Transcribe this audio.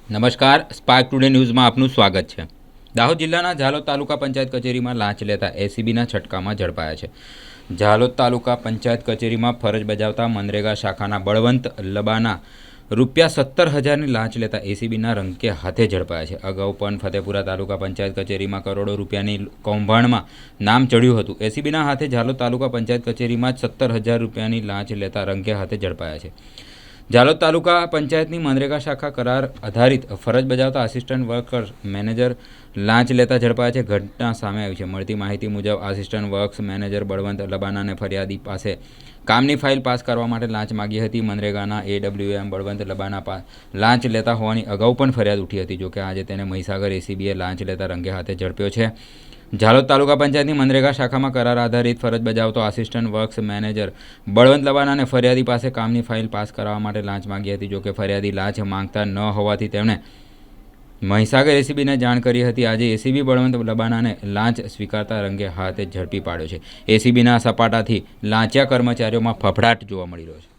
નમસ્કાર, spark today ન્યૂઝમાં આપનું સ્વાગત છે। દાહોદ જિલ્લાના ઝાલોદ તાલુકા પંચાયત કચેરીમાં લાંચ લેતા એસીબીના છટકામાં ઝડપાયા છે। ઝાલોદ તાલુકા પંચાયત કચેરીમાં ફરજ બજાવતા મનરેગા શાખાના બળવંત લબાના ₹17,000ની લાંચ લેતા એસીબીના રંગે હાથે ઝડપાયા છે। અગાઉ પણ ફતેપુરા તાલુકા પંચાયત કચેરીમાં કરોડો રૂપિયાની કૌભાંડમાં નામ ચડ્યું હતું। એસીબીના હાથે ઝાલોદ તાલુકા પંચાયત કચેરીમાં ₹17,000ની લાંચ લેતા રંગે હાથે ઝડપાયા છે। ઝાલોદ તાલુકા પંચાયતની મનરેગા શાખા કરાર આધારિત ફરજ બજાવતા આસિસ્ટન્ટ વર્કર મેનેજર લાંચ લેતા ઝડપાયા છે। ઘટના સામે આવી છે। મળતી માહિતી મુજબ આસિસ્ટન્ટ વર્ક્સ મેનેજર બળવંત લબાનાને ફરિયાદી પાસે કામની ફાઇલ પાસ કરવા માટે લાંચ માગી હતી। મનરેગાના એડબ્લ્યુએમ બળવંત લબાના લાંચ લેતા હોવાની અગાઉ પણ ફરિયાદ ઉઠી હતી। જોકે આજે તેને મહીસાગર એસીબીએ લાંચ લેતા રંગે હાથે ઝડપ્યો છે। ઝાલોદ તાલુકા પંચાયતની મનરેગા શાખામાં કરાર આધારિત ફરજ બજાવતો આસિસ્ટન્ટ વર્ક્સ મેનેજર બળવંત લબાનાને ફરિયાદી પાસે કામની ફાઇલ પાસ કરાવવા માટે લાંચ માંગી હતી। જોકે ફરિયાદી લાંચ માંગતા ન હોવાથી તેમણે મહીસાગર એસીબીને જાણ કરી હતી। આજે એસીબી બળવંત લબાનાને લાંચ સ્વીકારતા રંગે હાથે ઝડપી પાડ્યો છે। એસીબીના સપાટાથી લાંચિયા કર્મચારીઓમાં ફફડાટ જોવા મળી રહ્યો છે।